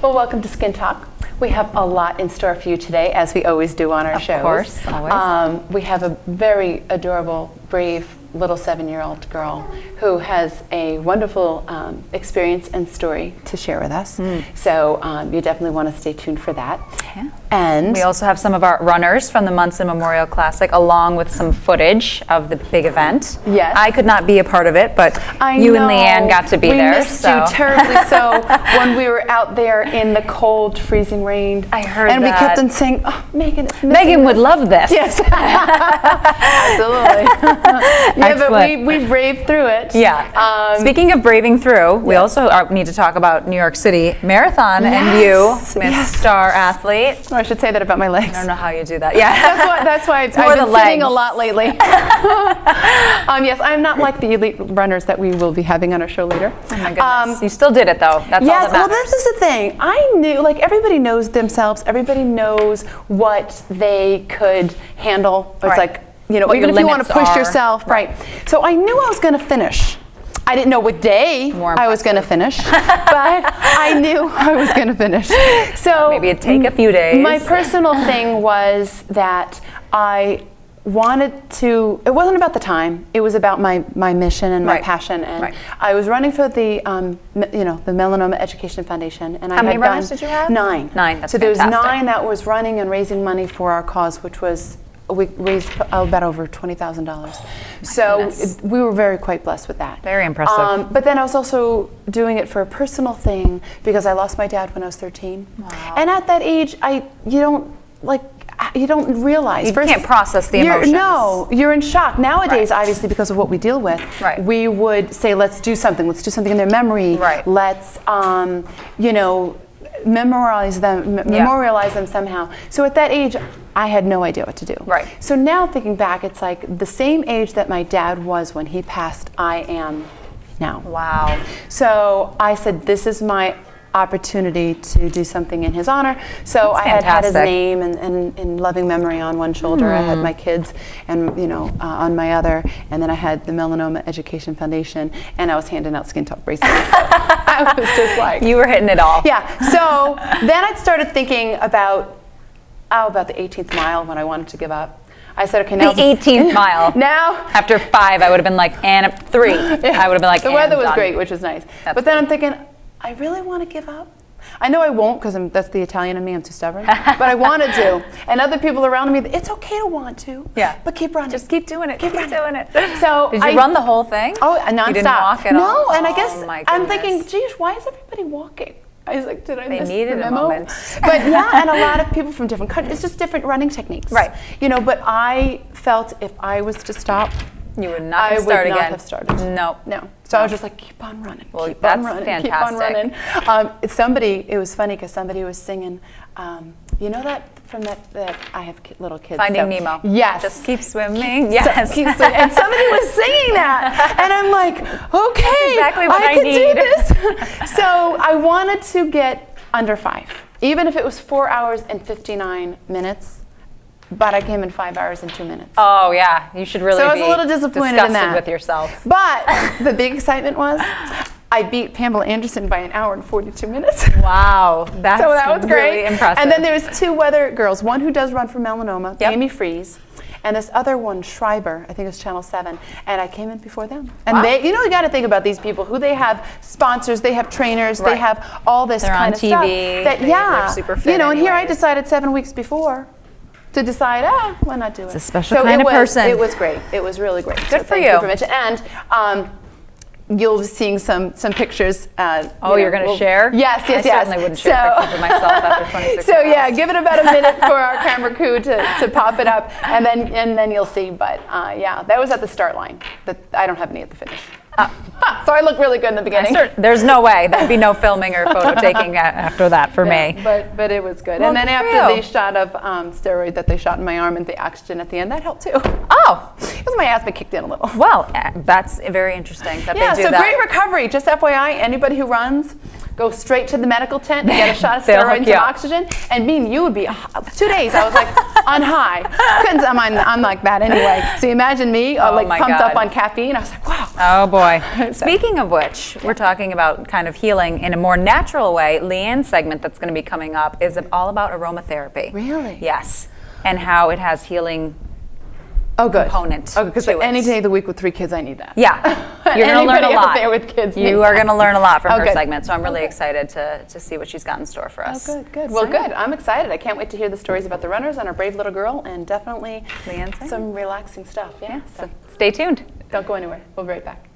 Well, welcome to Skin Talk. We have a lot in store for you today, as we always do on our shows. Of course, always. We have a very adorable, brave little 7-year-old girl who has a wonderful experience and story to share with us. So you definitely want to stay tuned for that. Yeah. And we also have some of our runners from the Monson Memorial Classic, along with some footage of the big event. Yes. I could not be a part of it, but you and Leanne got to be there. We missed you terribly so when we were out there in the cold, freezing rain. I heard and that. And we kept on saying, oh, Megan, it's missing Megan would us. love this. Yes. Absolutely. Yeah, but we braved through it. Yeah. Speaking of braving through, we also need to talk about New York City Marathon and you, Miss Star Athlete. Oh, I should say that about my legs. I don't know how you do that. Yeah. That's why I've been sitting a lot lately. Yes, I'm not like the elite runners that we will be having on our show later. Oh my goodness. You still did it though. That's all that matters. Well, this is the thing. I knew, like, everybody knows themselves. Everybody knows what they could handle. It's like, you know, even if you want to push yourself, right? So I knew I was going to finish. I didn't know what day I was going to finish, but I knew I was going to finish. So maybe it'd take a few days. My personal thing was that I wanted to, it wasn't about the time, it was about my mission and my passion. And I was running for the, the Melanoma Education Foundation. And How many runners did you have? 9. 9, that's so there was fantastic. 9 that was running and raising money for our cause, which was, we raised about over $20,000. So we were quite blessed with that. Very impressive. But then I was also doing it for a personal thing because I lost my dad when I was 13. Wow. And at that age, you don't realize. You can't process the emotions. No, you're in shock. Nowadays, obviously, because of what we deal with, we would say, let's do something in their memory. Right. Let's, memorialize them somehow. So at that age, I had no idea what to do. Right. So now thinking back, it's like the same age that my dad was when he passed, I am now. Wow. So I said, this is my opportunity to do something in his honor. So I had his name and in loving memory on one shoulder. I had my kids and on my other, and then I had the Melanoma Education Foundation, and I was handing out Skin Talk bracelets. So I was just like, you were hitting it all. Yeah. So then I started thinking about the 18th mile when I wanted to give up. I said, okay, now the 18th mile. Now, after 5, I would have been like, and 3. I would have been like, the weather was great, which was nice. But then I'm thinking, I really want to give up. I know I won't because that's the Italian in me. I'm too stubborn. But I wanted to. And other people around me, it's okay to want to. Yeah. But keep running. Just keep doing it. Keep doing it. So did you run the whole thing? Oh, nonstop. You didn't walk at all? No, and I guess I'm thinking, geez, why is everybody walking? I was like, did I miss the memo? A moment. But yeah, and a lot of people from different countries. It's just different running techniques. Right. But I felt if I was to stop, you would not have started again. I would not have started. No. So I was just like, keep on running. Well, keep that's on running, fantastic. Keep on running. It was funny because somebody was singing, you know that from that I have little kids. Finding Nemo. Yes. Just keep swimming. Yes. Keep swimming. And somebody was singing that. And I'm like, okay, exactly what I can need. do this. So I wanted to get under 5, even if it was 4 hours and 59 minutes. But I came in 5 hours and 2 minutes. Oh yeah, you should really. So I was a little disappointed in that with yourself. But the big excitement was I beat Pamela Anderson by 1 hour and 42 minutes. Wow, so that was great. Really impressive. And then there was 2 other girls. One who does run for melanoma, Amy Fries, and this other one, Schreiber. I think it's Channel 7. And I came in before them. And they, you got to think about these people who they have sponsors, they have trainers, they have all this kind of stuff. They're on TV. They're super fit. And here I decided 7 weeks before to decide, why not do it? It's a special kind of person. It was great. It was really great. Good for you. And you'll be seeing some pictures. You're going to share? Yes. I certainly wouldn't share pictures of myself after 26 So miles. give it about a minute for our camera crew to pop it up, and then you'll see. But that was at the start line. I don't have any at the finish. So I look really good in the beginning. There's no way. There'd be no filming or photo taking after that for me. But it was good. Well, and then after the shot of steroid that they shot in my arm and the oxygen at the end, that helped too. Oh. Because my asthma kicked in a little. Well, that's very interesting that they do that. Great recovery. Just FYI, anybody who runs, go straight to the medical tent and get a shot of steroids and oxygen. And me and you would be 2 days. I was like on high. I'm like that anyway. So you imagine me pumped up on caffeine. I was like, wow. Oh boy. Speaking of which, we're talking about kind of healing in a more natural way. Leanne's segment that's going to be coming up is all about aromatherapy. Really? Yes. And how it has healing component. Oh, because any day of the week with 3 kids, I need that. Yeah. You're going to learn a lot. Out there with kids You are going to learn a lot from her good. segment, so I'm really excited to see what she's got in store for us. Oh, good. Well, good. I'm excited. I can't wait to hear the stories about the runners and our brave little girl, and definitely some relaxing stuff. Yeah. So stay tuned. Don't go anywhere. We'll be right back.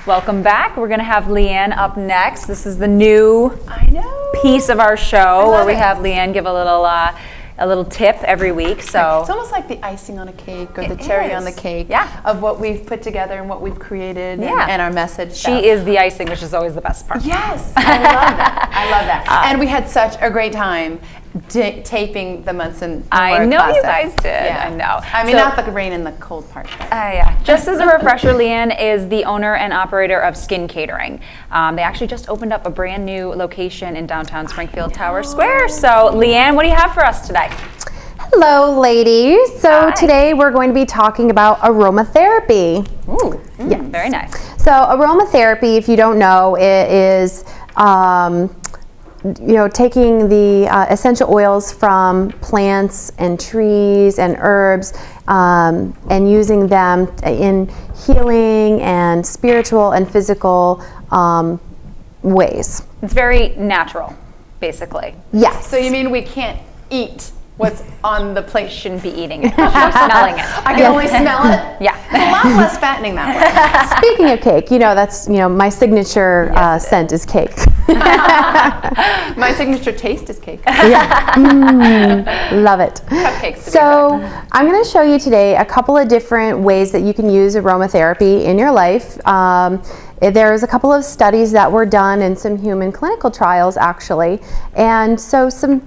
Welcome back. We're going to have Leanne up next. This is the new piece of our show where we have Leanne give a little tip every week. So it's almost like the icing on a cake or the cherry on the cake of what we've put together and what we've created and our message. She is the icing, which is always the best part. Yes, I love that. I love that. And we had such a great time taping the Monson Memorial Classic. I know you guys did. Yeah. I know. I mean, not the rain and the cold part. Yeah. Just as a refresher, Leanne is the owner and operator of Skin Catering. They actually just opened up a brand new location in downtown Springfield Tower Square. So, Leanne, what do you have for us today? Hello, ladies. So today we're going to be talking about aromatherapy. Ooh, very nice. So aromatherapy, if you don't know, it is taking the essential oils from plants and trees and herbs and using them in healing and spiritual and physical ways. It's very natural, basically. Yes. So you mean we can't eat what's on the plate? Shouldn't be eating it. Smelling it. I can only smell it? Yeah. It's a lot less fattening that way. Speaking of cake, that's my signature scent is cake. My signature taste is cake. Love it. Cupcakes. So I'm going to show you today a couple of different ways that you can use aromatherapy in your life. There's a couple of studies that were done in some human clinical trials, actually, and so some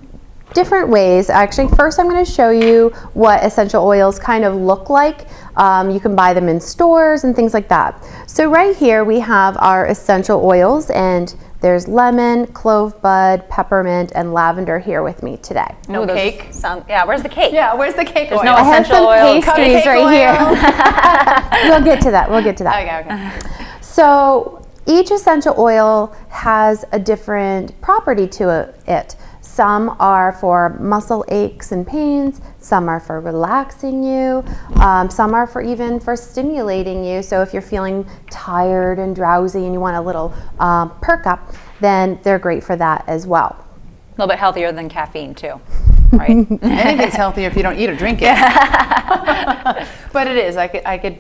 different ways. Actually, first I'm going to show you what essential oils kind of look like. You can buy them in stores and things like that. So right here we have our essential oils, and there's lemon, clove bud, peppermint, and lavender here with me today. No cake? Where's the cake? Yeah, where's the cake There's oil? no I have essential some oils. pastries right here. We'll get to that. Okay. So each essential oil has a different property to it. Some are for muscle aches and pains, some are for relaxing you, some are even for stimulating you. So if you're feeling tired and drowsy and you want a little perk up, then they're great for that as well. A little bit healthier than caffeine too, right? Anything's healthier if you don't eat or drink it. But it is. I could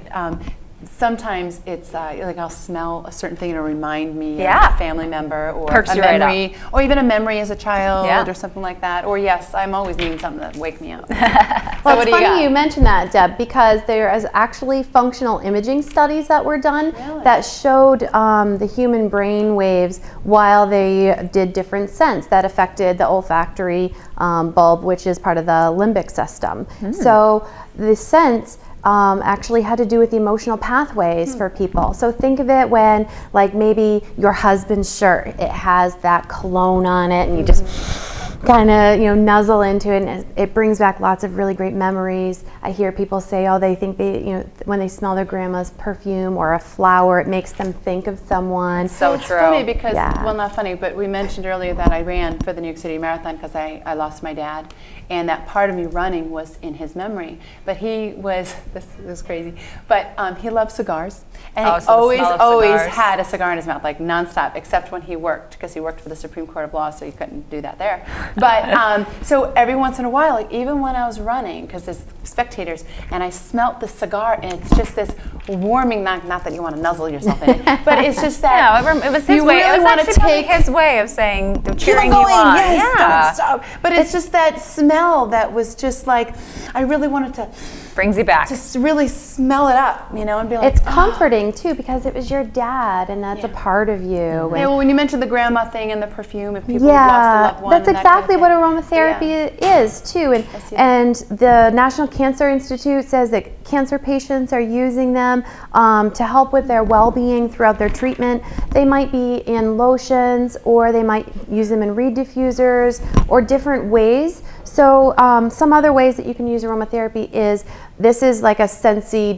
sometimes it's like I'll smell a certain thing and it'll remind me of a family member or Perks a you right memory, or even a memory as a child or something like that. Or yes, I'm always needing something to wake me up. Well, it's funny you mentioned that, Deb, because there is actually functional imaging studies that were done that showed the human brain waves while they did different scents that affected the olfactory bulb, which is part of the limbic system. So the scents actually had to do with the emotional pathways for people. So think of it when, like, maybe your husband's shirt, it has that cologne on it and you just kind of, nuzzle into it, and it brings back lots of really great memories. I hear people say, they think when they smell their grandma's perfume or a flower, it makes them think of someone. So It's true. funny because, well, not funny, but we mentioned earlier that I ran for the New York City Marathon because I lost my dad. And that part of me running was in his memory. But he was, this is crazy, but he loved cigars. And he always had a cigar in his mouth, like nonstop, except when he worked, because he worked for the Supreme Court of Law, so you couldn't do that there. But so every once in a while, like even when I was running, because there's spectators, and I smelt the cigar, and it's just this warming, not that you want to nuzzle yourself in it, but it's just that it was his way. Really it was actually probably his way of saying, cheering you on. Yes, Yeah. stop. But it's just that smell that was just like, I really wanted to brings you back. Just really smell it up, and be like, it's comforting too, because it was your dad, and that's a part of you. Yeah, well, when you mentioned the grandma thing and the perfume, if people have lost a loved one, that's exactly what aromatherapy is too. And the National Cancer Institute says that cancer patients are using them to help with their well-being throughout their treatment. They might be in lotions, or they might use them in reed diffusers, or different ways. So some other ways that you can use aromatherapy is, this is like a Scentsy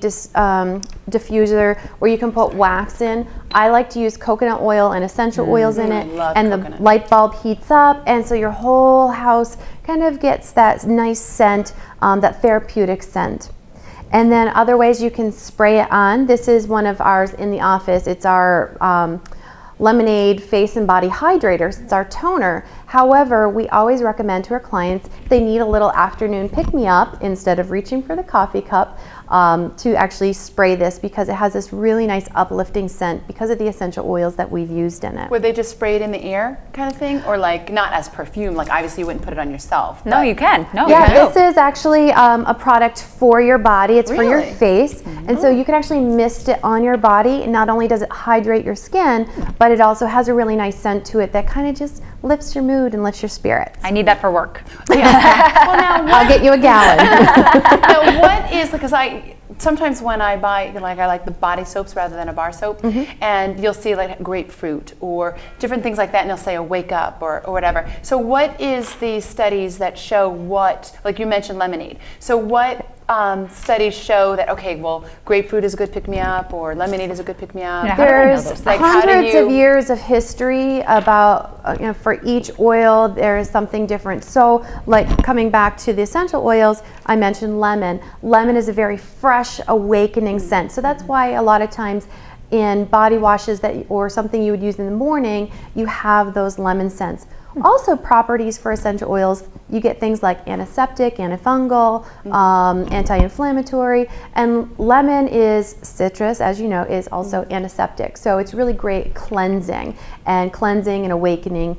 diffuser where you can put wax in. I like to use coconut oil and essential oils in it, and the light bulb heats up, and so your whole house kind of gets that nice scent, that therapeutic scent. And then other ways you can spray it on. This is one of ours in the office. It's our Lemonade Face and Body Hydrators. It's our toner. However, we always recommend to our clients, they need a little afternoon pick-me-up instead of reaching for the coffee cup, to actually spray this, because it has this really nice uplifting scent because of the essential oils that we've used in it. Would they just spray it in the air kind of thing? Or like, not as perfume, like obviously you wouldn't put it on yourself. No, you can. No, yeah, you can. this is actually a product for your body. It's for your face. And so you can actually mist it on your body. And not only does it hydrate your skin, but it also has a really nice scent to it that kind of just lifts your mood and lifts your spirits. I need that for work. Well, now I'll get you a gallon. now, what is, because sometimes when I buy, I like the body soaps rather than a bar soap, and you'll see like grapefruit or different things like that, and they'll say, wake up or whatever. So what is the studies that show what, like you mentioned lemonade, so what studies show that, okay, well, grapefruit is a good pick-me-up, or lemonade is a good pick-me-up? Yeah, There's hundreds of years of history about, for each oil, there is something different. So, like coming back to the essential oils, I mentioned lemon. Lemon is a very fresh, awakening scent. So that's why a lot of times in body washes or something you would use in the morning, you have those lemon scents. Also, properties for essential oils, you get things like antiseptic, antifungal, anti-inflammatory, and lemon is citrus, as you know, is also antiseptic. So it's really great cleansing and awakening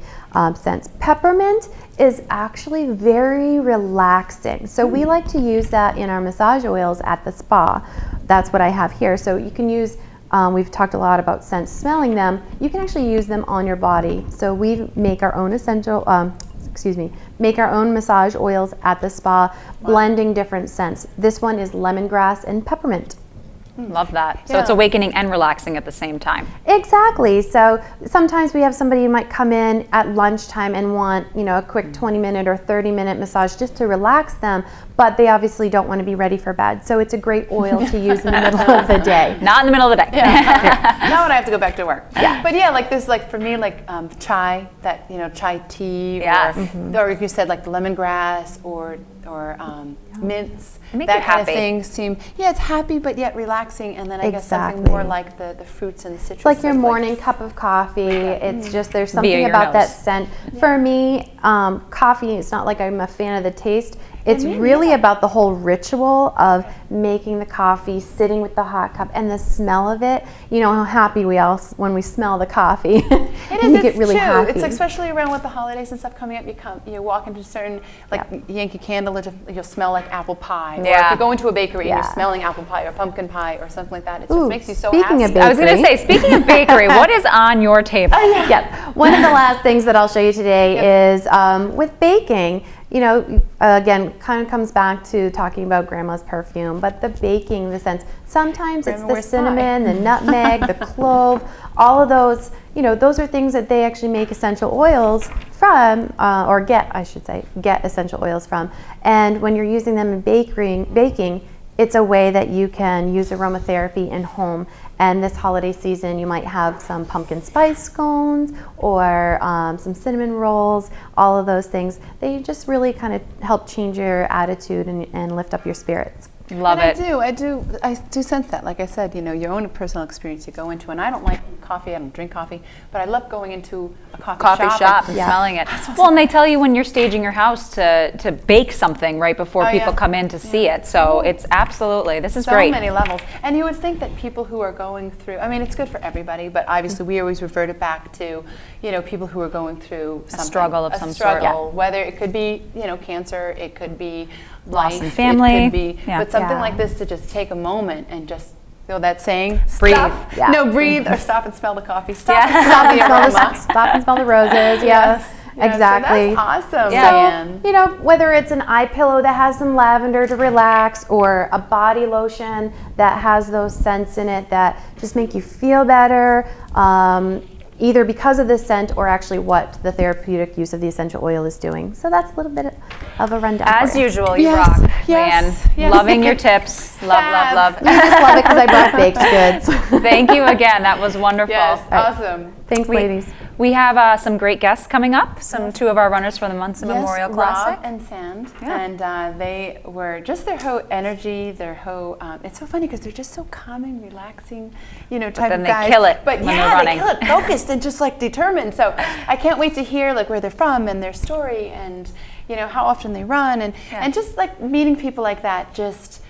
scents. Peppermint is actually very relaxing. So we like to use that in our massage oils at the spa. That's what I have here. So you can use, we've talked a lot about scents, smelling them. You can actually use them on your body. So we make our own make our own massage oils at the spa, blending different scents. This one is lemongrass and peppermint. Love that. So it's awakening and relaxing at the same time. Exactly. So sometimes we have somebody who might come in at lunchtime and want, a quick 20-minute or 30-minute massage just to relax them, but they obviously don't want to be ready for bed. So it's a great oil to use in the middle of the day. Not in the middle of the day. Not when I have to go back to work. Yeah. But yeah, like this, like for me, like chai, that, chai tea, or if you said like the lemongrass or mints, that kind of thing it's happy but yet relaxing, and then I guess something more like the fruits and the citrus. It's like your morning cup of coffee. It's just, there's something about that scent. For me, coffee, it's not like I'm a fan of the taste. It's really about the whole ritual of making the coffee, sitting with the hot cup, and the smell of it. You know how happy we all, when we smell the coffee. It is. You get really happy. It's especially around with the holidays and stuff coming up. You walk into certain, like Yankee Candle, you'll smell like apple pie. Or if you go into a bakery and you're smelling apple pie or pumpkin pie or something like that, it just makes you so happy. Of bakery, I was going to say, speaking of bakery, what is on your table? One of the last things that I'll show you today is with baking. Again, kind of comes back to talking about grandma's perfume, but the baking, the scents. Sometimes it's the cinnamon, the nutmeg, the clove, all of those, those are things that they actually make essential oils from, or get essential oils from. And when you're using them in baking, it's a way that you can use aromatherapy in home. And this holiday season, you might have some pumpkin spice scones or some cinnamon rolls, all of those things. They just really kind of help change your attitude and lift up your spirits. Love and it. I do sense that. Like I said, your own personal experience you go into, and I don't like coffee, I don't drink coffee, but I love going into a coffee shop and smelling it. Well, and they tell you when you're staging your house to bake something right before people come in to see it. So it's absolutely, this is great. So many levels. And you would think that people who are going through, I mean, it's good for everybody, but obviously we always revert it back to, people who are going through a struggle of some sort. Whether it could be, cancer, it could be loss life, in family. it could be, but something like this to just take a moment and just, that saying? Breathe. Stop. No, breathe or stop and smell the coffee. Stop and smell the aroma. Stop and smell the roses. Yes. Exactly. So that's awesome. So, whether it's an eye pillow that has some lavender to relax, or a body lotion that has those scents in it that just make you feel better, either because of the scent or actually what the therapeutic use of the essential oil is doing. So that's a little bit of a rundown. As usual, you rock, Leanne. Loving your tips. Love. You just love it because I brought baked goods. Thank you again. That was wonderful. Yes, awesome. Thanks, ladies. We have some great guests coming up. Two of our runners for the Monson Memorial Classic. Rob and Sand, and they were just their whole energy, their whole. It's so funny because they're just so calming, relaxing, type of guys. Then they kill it but when they're running. They kill it, focused and just determined. So I can't wait to hear where they're from and their story and how often they run and just meeting people like that. Just.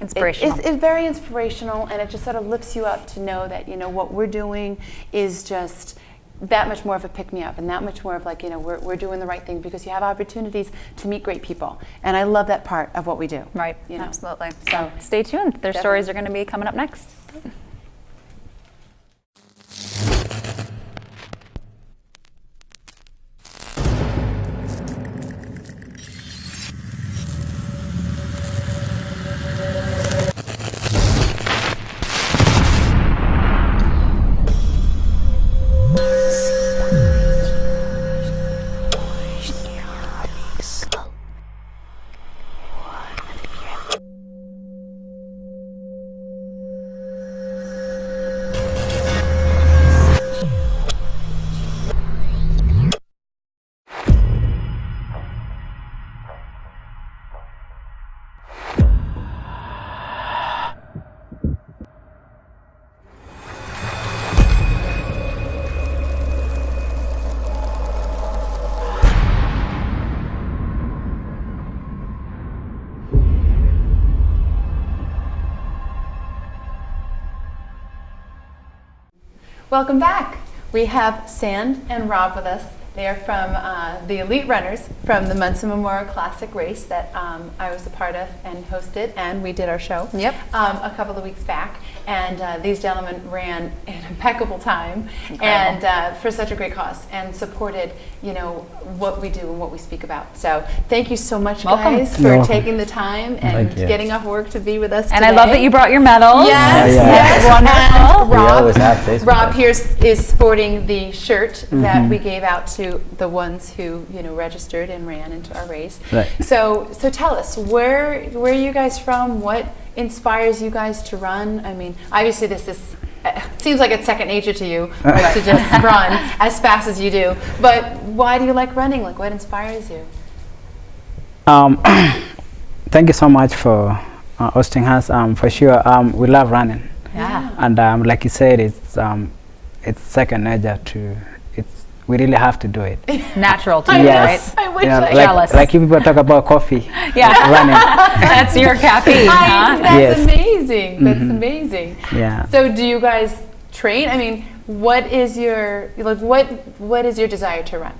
Inspirational. It's very inspirational, and it just sort of lifts you up to know that what we're doing is just that much more of a pick-me-up, and that much more of we're doing the right thing because you have opportunities to meet great people, and I love that part of what we do. Right. Absolutely. So stay tuned. Their stories are going to be coming up next. Welcome back. We have Sand and Rob with us. They are from the elite runners from the Monson Memorial Classic race that I was a part of and hosted, and we did our show a couple of weeks back. And these gentlemen ran an impeccable time and for such a great cause and supported, what we do and what we speak about. So thank you so much, guys, for taking the time and getting off work to be with us today. And I love that you brought your medals. Yes. Wonderful. Rob here is sporting the shirt that we gave out to the ones who registered and ran into our race. Right. So tell us, where are you guys from? What inspires you guys to run? I mean, obviously this is seems like it's second nature to you to just run as fast as you do. But why do you like running? What inspires you? Thank you so much for hosting us. For sure, we love running. And like you said, it's second nature to. We really have to do it. Natural to you, right? I wish I was jealous. Like people talk about coffee. Running. That's your caffeine, huh? That's amazing. That's amazing. Yeah. So do you guys train? I mean, what is your what is your desire to run?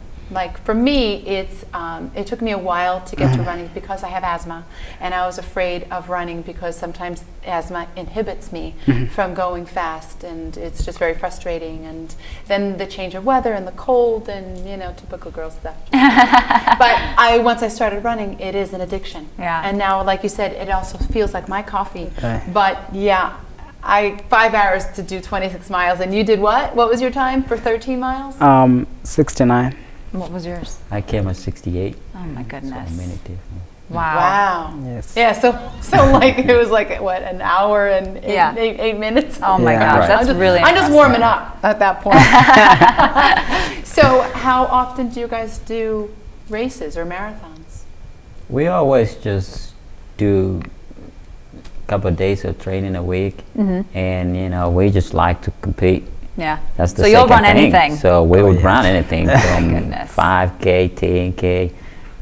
For me, it took me a while to get to running because I have asthma, and I was afraid of running because sometimes asthma inhibits me from going fast, and it's just very frustrating. And then the change of weather and the cold, and typical girl stuff. But once I started running, it is an addiction. And now, like you said, it also feels like my coffee. But 5 hours to do 26 miles, and you did what? What was your time for 13 miles? 69. What was yours? I came at 68. Oh my goodness. So a minute difference. Wow. Yes. Yeah. So it was what, an hour and eight minutes. Oh my gosh, that's really. I'm just warming up at that point. So how often do you guys do races or marathons? We always just do couple of days of training a week, and you know, we just like to compete. Yeah. That's the so you'll run second thing. anything. So we would run anything from 5K, 10K,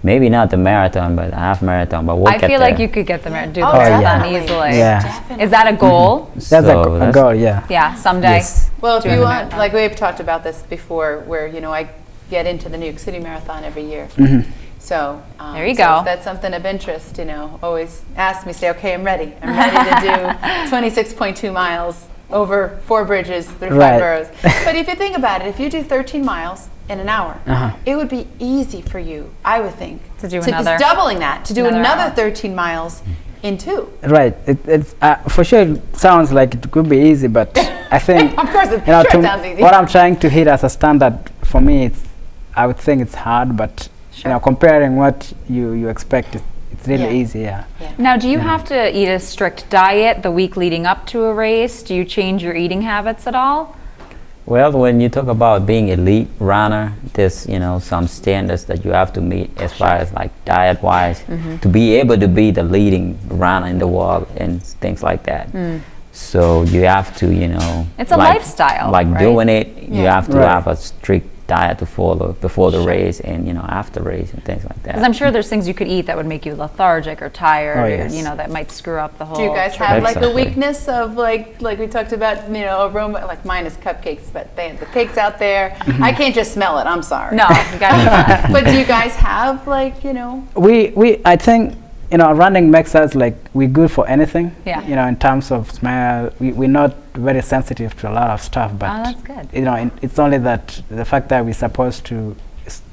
maybe not the marathon, but half marathon. But we'll I get feel there. like you could get the do the Oh, marathon definitely. easily. Yeah. Is that a goal? That's So a goal, yeah. Yeah, someday. Yes. Well, if Doing you the want, marathon. like we've talked about this before, where you know I get into the New York City Marathon every year. So There you so go. if that's something of interest, you know, always ask me. Say, okay, I'm ready. I'm ready to do 26.2 miles over 4 bridges through 5 Right. boroughs. But if you think about it, if you do 13 miles in an hour, it would be easy for you, I would think, To do just another- doubling that, to do another another hour. 13 miles in 2. Right. It's for sure. It sounds like it could be easy, but I think Of course, it you know, sure it sounds easy. what I'm trying to hit as a standard for me, I would think it's hard, but you know, comparing what you expect, it's really Yeah. easy. Yeah. Now, do you have to eat a strict diet the week leading up to a race? Do you change your eating habits at all? Well, when you talk about being elite runner, there's, you know, some standards that you have to meet as far as like diet wise to be able to be the leading runner in the world and things like that. So you have to, you know, It's a lifestyle, like right? doing it, you Yeah. have to Right. have a strict diet to follow before the race and, you know, after race and things like Because that. I'm sure there's things you could eat that would make you lethargic or tired, Oh, or, yes. you know, that might screw up the whole. Do you guys trip. have like a Exactly. weakness of like we talked about, you know, aroma? Like mine is cupcakes, but they have the cakes out there. I can't just smell it. I'm sorry. No, you gotta But do you guys have like, you know? I think, you know, running makes us like we're good for anything. Yeah. You know, in terms of smell, we're not very sensitive to a lot of stuff. But Oh, that's good. you know, it's only that the fact that we're supposed to,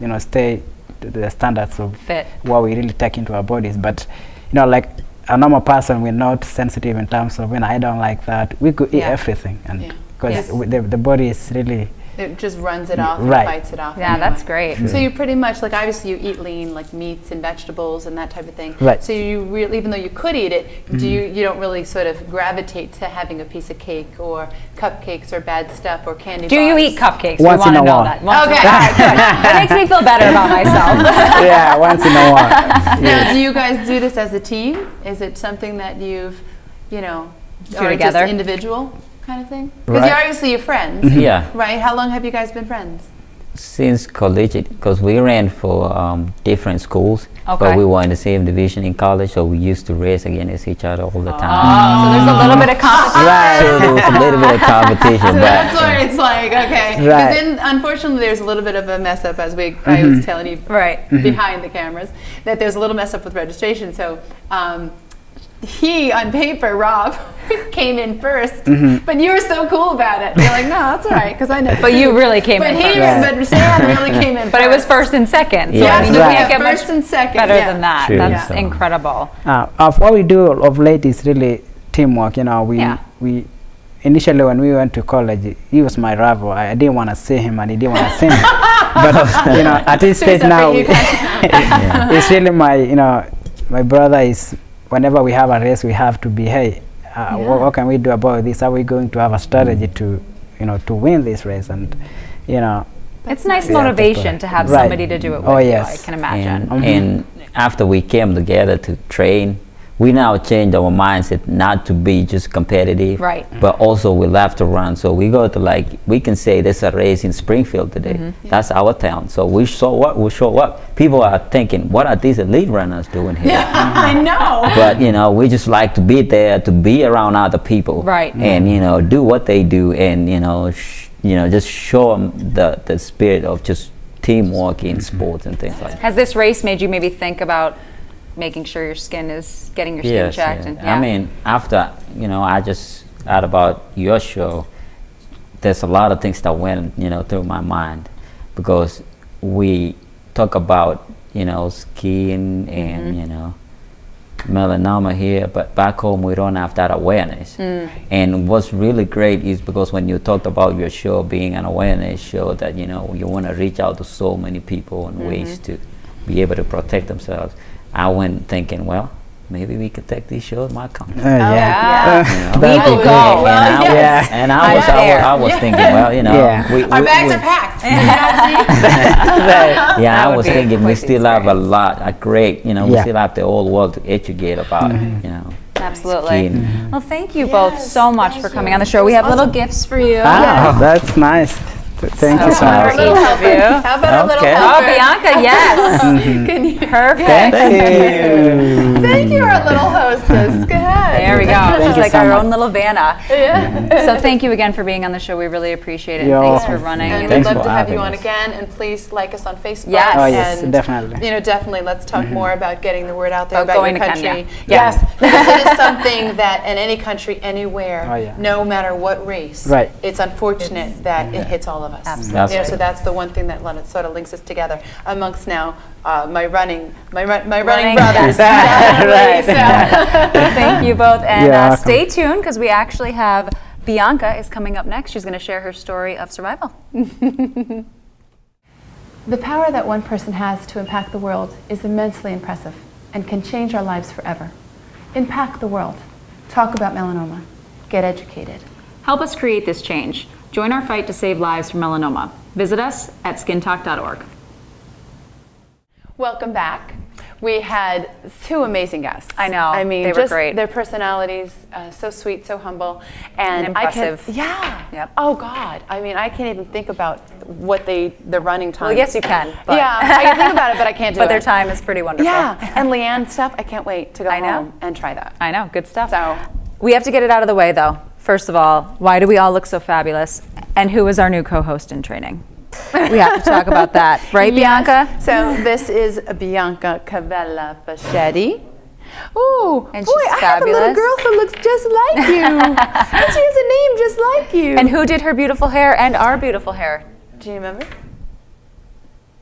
you know, stay to the standards of fit. what we really take into our bodies. But you know, like a normal person, we're not sensitive in terms of when I don't like that. We could eat Yeah. everything, and Yeah. because Yes. the body is really It just runs it off and Right. fights it off. Yeah, that's anyway. great. So you pretty much like obviously you eat lean, like meats and vegetables and that type of thing. Right. So you really, even though you could eat it, do you don't really sort of gravitate to having a piece of cake or cupcakes or bad stuff or candy Do bars? you eat cupcakes? Once we in want to a know while. that. Once in a Okay. while. All right, good. That makes me feel better about myself. yeah, once in a while. Now, do you guys do this as a team? Is it something that you've, you know, Do or together? just individual kind of thing? Because Right. you're obviously your friends, Yeah. right? How long have you guys been friends? Since collegiate, because we ran for different schools, Okay. but we were in the same division in college, so we used to race against each other all the time. Oh, so there's a little bit of competition. So there was a little bit of competition, So but that's where it's like, okay. Because Right. then, unfortunately, there's a little bit of a mess up, as I was telling you Right. behind the cameras, that there's a little mess up with registration. So he, on paper, Rob, came in first, but you were so cool about it. You're like, no, that's all right, because I know. But you really came But in he, first. but Sam really came in But it was first and second. So Yeah. I mean, you Right. can't get first much and second. better yeah. than that. True. That's Yeah. incredible. Of what we do of late is really teamwork. You know, Yeah. we initially when we went to college, he was my rival. I didn't want to see him, and he didn't want to see me. But you know, at this stage now, you guys it's really my brother is. Whenever we have a race, we have to be, hey, what can we do about this? Are we going to have a strategy to, you know, to win this race? And you know, It's nice Yeah, motivation to have Right. somebody to do it with Oh, you, yes. I can imagine. and after we came together to train, we now changed our mindset not to be just competitive, Right. but also we love to run. So we go to we can say there's a race in Springfield today. That's our town. So we show up. People are thinking, what are these elite runners doing here? I know. But you know, we just like to be there, to be around other people, Right. And you know, do what they do, and you know, just show them the spirit of just teamwork in sports and things like that. Has this race made you maybe think about making sure your skin is getting your skin checked? Yeah. And, I mean, after, you know, I just heard about your show, there's a lot of things that went, you know, through my mind, because we talk about, you know, skin and, you know, melanoma here, but back home we don't have that awareness. And what's really great is because when you talked about your show being an awareness show, that, you know, you want to reach out to so many people and ways to be able to protect themselves, I went thinking, well, maybe we could take this show to my country. Yeah. You know? We will go. And I yes. was, and I was, I'm there. I was thinking, well, you know, Yeah. Our bags are packed. yeah, I would was be thinking we quite the still have a experience. lot, a great, you know, we Yeah. still have the whole world to educate about, you know. Absolutely. Skiing. Well, thank you both so much for coming on the show. We have little gifts for you. Ah, that's nice. Thank you so much. For each of you. How about our little Okay. Oh, helper? Bianca, yes. Can you? Perfect. Thank you. Thank you, our little hostess. Go ahead. There we go. Thank She's you like so our much. own little Vanna. Yeah. So thank you again for being on the show. We really appreciate it. You're Thanks for welcome. running. And And we'd Thanks love for to have you having on us. again, and please like us on Facebook. Yes. Oh, yes, and, definitely. You know, definitely. Let's talk more about getting the word out there About about going your to country. Kenya. Yes, because it is something that in any country, anywhere, Oh, yeah. no matter what race, Right. it's unfortunate that it hits all of us. Absolutely. You know, so that's the one thing that sort of links us together amongst now my running brothers. Right. So. Thank you both. And You're welcome. stay tuned because we actually have Bianca is coming up next. She's going to share her story of survival. The power that one person has to impact the world is immensely impressive and can change our lives forever. Impact the world. Talk about melanoma. Get educated. Help us create this change. Join our fight to save lives from melanoma. Visit us at skintalk.org. Welcome back. We had two amazing guests. I know. I mean, They were just great. their personalities, so sweet, so humble, and impressive. Yeah. Yep. Oh God. I mean, I can't even think about what the running time. Well, yes, you can. But Yeah, I can think about it, but I can't do it. But their time is pretty wonderful. Yeah. And Leanne stuff, I can't wait to go I know. home and try that. I know. Good stuff. So. We have to get it out of the way, though. First of all, why do we all look so fabulous? And who is our new co-host in training? We have to talk about that, right, Yes. Bianca? So this is Bianca Cavella Pachetti. Ooh, And boy, she's I have a little fabulous. girl who looks just like you. And she has a name just like you. And who did her beautiful hair and our beautiful hair? Do you remember?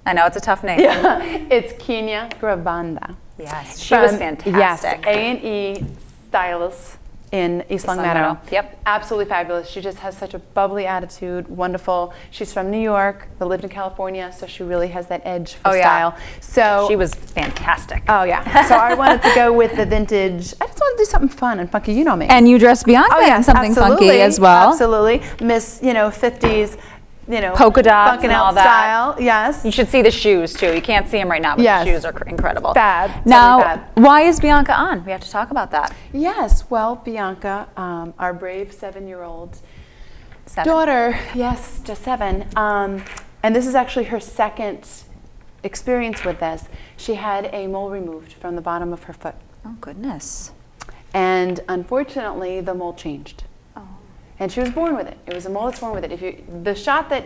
I know it's a tough name. Yeah. It's Kenya Grabanda. Yes, she was From- fantastic. Yes, A&E stylist in East Long Meadow. Yep. Absolutely fabulous. She just has such a bubbly attitude, wonderful. She's from New York, but lived in California, so she really has that edge for Oh, yeah. style. So She was fantastic. Oh yeah. So I wanted to go with the vintage. I just wanted to do something fun and funky. You know me. And you dressed Bianca oh in yes, something absolutely, funky as well. Absolutely, Miss 50s, Polka dots funkin' and out all that. style. Yes. You should see the shoes too. You can't see them right now, but Yes. the shoes are incredible. Fab. Totally Now, fab. why is Bianca on? We have to talk about that. Yes. Well, Bianca, our brave 7-year-old daughter. Yes, just 7. And this is actually her second experience with this. She had a mole removed from the bottom of her foot. Oh, goodness. And unfortunately, the mole changed. And she was born with it. It was a mole that's born with it. The shot that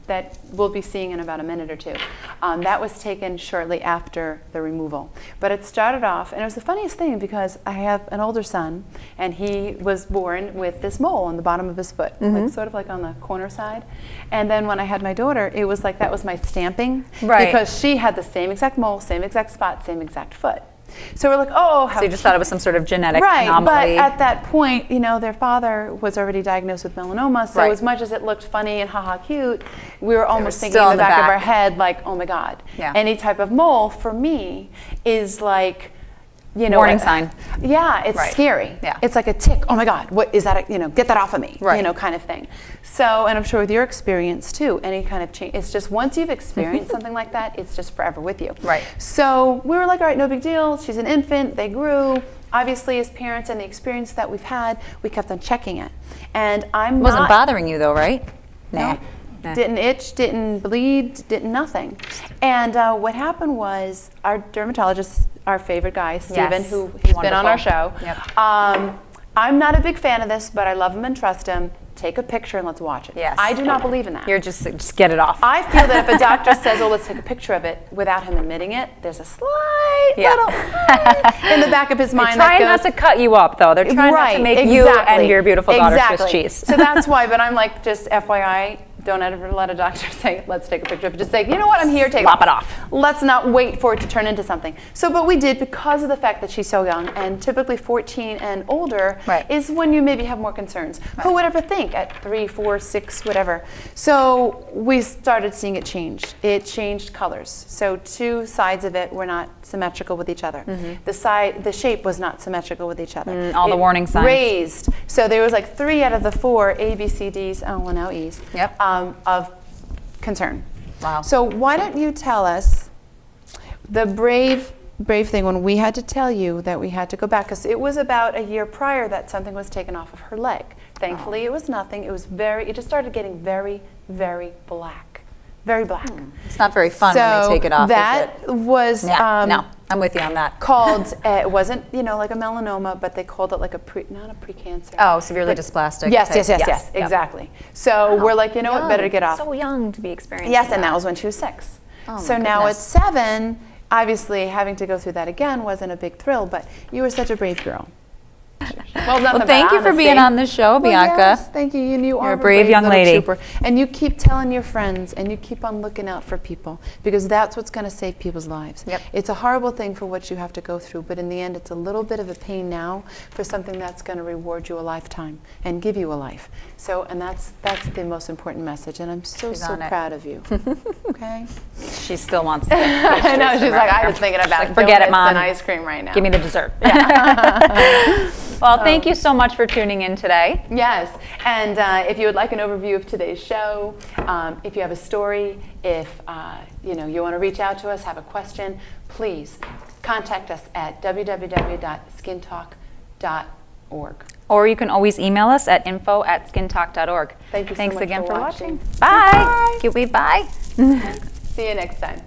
that we'll be seeing in about a minute or two, that was taken shortly after the removal. But it started off, and it was the funniest thing because I have an older son, and he was born with this mole on the bottom of his foot, like, sort of like on the corner side. And then when I had my daughter, it was like that was my stamping, Right. because she had the same exact mole, same exact spot, same exact foot. So we're like, oh, how So you just thought it was some sort of genetic right, anomaly. but at that point, their father was already diagnosed with melanoma, so Right. as much as it looked funny and haha cute, we were almost thinking still in in the the back of our back. head, like, oh my God. Yeah. Any type of mole, for me, is like, Warning sign. Yeah, it's Right. scary. Yeah. It's like a tick. Oh my God, what is that? Get that off of me. Right. Kind of thing. So, and I'm sure with your experience too, any kind of change, it's just once you've experienced something like that, it's just forever with you. Right. So we were like, all right, no big deal. She's an infant. They grew. Obviously, as parents and the experience that we've had, we kept on checking it. And I'm It wasn't not, bothering you though, right? no. Nah. Didn't itch, didn't bleed, didn't nothing. And what happened was our dermatologist, our favorite guy, Steven, Yes. who he's been on our Wonderful. show. Yep. I'm not a big fan of this, but I love him and trust him. Take a picture and let's watch it. Yes. I do not believe in that. You're just get it off. I feel that if a doctor says, oh, let's take a picture of it, without him admitting it, there's a slight little in the back of his mind They're trying that not goes, to cut you up though. They're trying not to make you and your beautiful daughter Swiss cheese. So that's why, but I'm like, just FYI, don't ever let a doctor say, let's take a picture of it. Just say, you know what, I'm here, take Lop it off. Let's not wait for it to turn into something. So, but we did because of the fact that she's so young, and typically 14 and older Right. is when you maybe have more concerns. Who would ever think at 3, 4, 6, whatever? So we started seeing it change. It changed colors. So 2 sides of it were not symmetrical with each other. The shape was not symmetrical with each other. all the It warning signs. raised. So there was like 3 out of the 4 A, B, C, Ds, oh, well now E's, Yep. of concern. Wow. So why don't you tell us the brave brave thing when we had to tell you that we had to go back, because it was about a year prior that something was taken off of her leg. Thankfully, it was nothing. It just started getting very, very black. Very black. It's not very fun when they take it off, that is it? was No, I'm with you on that. called, it wasn't, like a melanoma, but they called it like not a precancer. Oh, severely dysplastic. Yes, type. yes, Yep. exactly. So we're like, what, better get off. So young to be experiencing Yes, and that was when she was 6. Oh, so my now at goodness. 7, obviously having to go through that again wasn't a big thrill, but you were such a brave girl. Well, Well, thank you for being on the show, Bianca. Yes, thank you. And you are a brave young little lady. trooper. And you keep telling your friends, and you keep on looking out for people, because that's what's going to save people's lives. Yep. It's a horrible thing for what you have to go through, but in the end, it's a little bit of a pain now for something that's going to reward you a lifetime and give you a life. So, and that's the most important message. And I'm so on it. proud of you. Okay. She still wants to. I know. She's like, I was thinking about forget it, donuts Mom. and ice cream right now. Give me the dessert. Well, thank you so much for tuning in today. Yes, and if you would like an overview of today's show, if you have a story, if you want to reach out to us, have a question, please contact us at www.skintalk.org. Or you can always email us at info@skintalk.org. Thank you so Thanks much again for for watching. watching. Bye. Bye. See you next time.